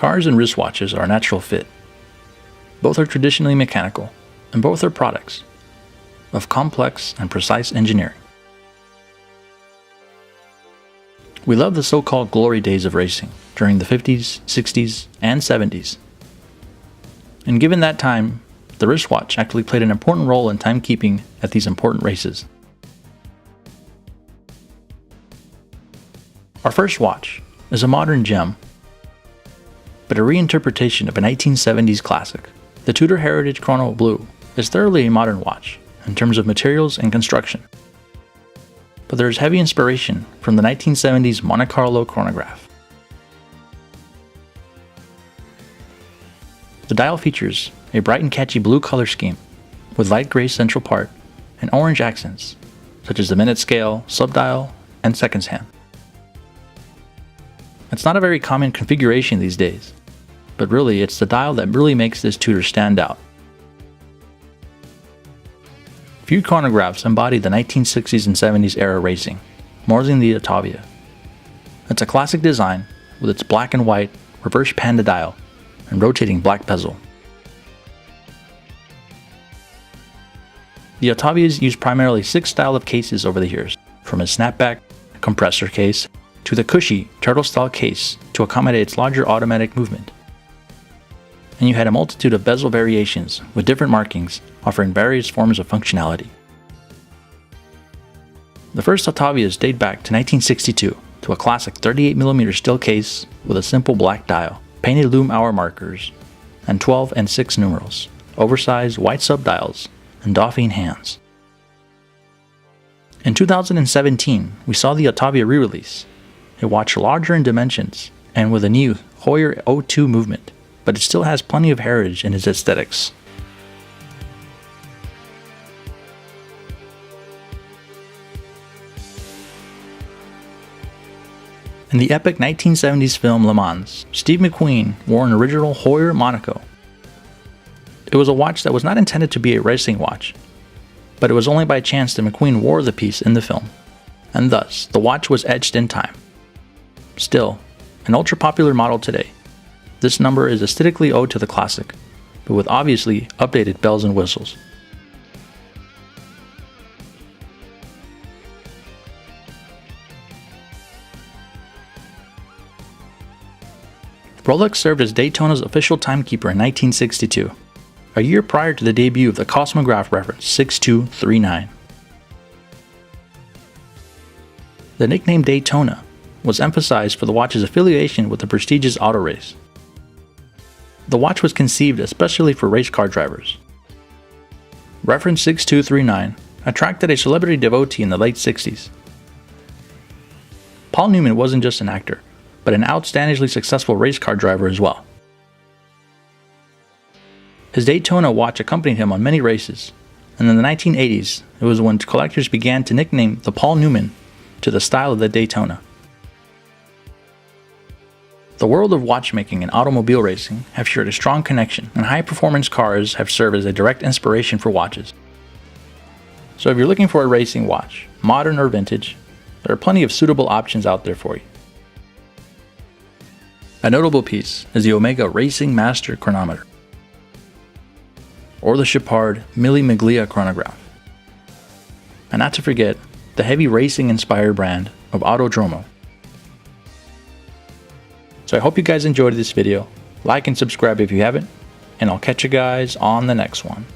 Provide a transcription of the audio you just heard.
Cars and wristwatches are a natural fit. Both are traditionally mechanical, and both are products of complex and precise engineering. We love the so-called glory days of racing during the 50s, 60s, and 70s. And given that time, the wristwatch actually played an important role in timekeeping at these important races. Our first watch is a modern gem, but a reinterpretation of a 1970s classic. The Tudor Heritage Chrono Blue is thoroughly a modern watch in terms of materials and construction, but there is heavy inspiration from the 1970s Monte Carlo chronograph. The dial features a bright and catchy blue color scheme with light gray central part and orange accents such as the minute scale, subdial, and seconds hand. It's not a very common configuration these days, but really it's the dial that really makes this Tudor stand out. Few chronographs embody the 1960s and 70s era racing more than the Autavia. It's a classic design with its black and white reverse panda dial and rotating black bezel. The Autavias use primarily 6 style of cases over the years, from a snapback compressor case to the cushy turtle-style case to accommodate its larger automatic movement. And you had a multitude of bezel variations with different markings offering various forms of functionality. The first Autavias date back to 1962 to a classic 38mm steel case with a simple black dial, painted lume hour markers, and 12 and 6 numerals, oversized white subdials, and Dauphine hands. In 2017, we saw the Autavia re-release, a watch larger in dimensions and with a new Heuer O2 movement, but it still has plenty of heritage in its aesthetics. In the epic 1970s film Le Mans, Steve McQueen wore an original Heuer Monaco. It was a watch that was not intended to be a racing watch, but it was only by chance that McQueen wore the piece in the film, and thus the watch was etched in time. Still, an ultra-popular model today, this number is aesthetically owed to the classic, but with obviously updated bells and whistles. Rolex served as Daytona's official timekeeper in 1962, a year prior to the debut of the Cosmograph reference 6239. The nickname Daytona was emphasized for the watch's affiliation with the prestigious auto race. The watch was conceived especially for race car drivers. Reference 6239 attracted a celebrity devotee in the late 60s. Paul Newman wasn't just an actor, but an outstandingly successful race car driver as well. His Daytona watch accompanied him on many races, and in the 1980s, it was when collectors began to nickname the Paul Newman to the style of the Daytona. The world of watchmaking and automobile racing have shared a strong connection, and high-performance cars have served as a direct inspiration for watches. So if you're looking for a racing watch, modern or vintage, there are plenty of suitable options out there for you. A notable piece is the Omega Racing Master chronometer, or the Chopard Mille Miglia chronograph, and not to forget the heavy racing-inspired brand of Autodromo. So I hope you guys enjoyed this video. Like and subscribe if you haven't, and I'll catch you guys on the next one.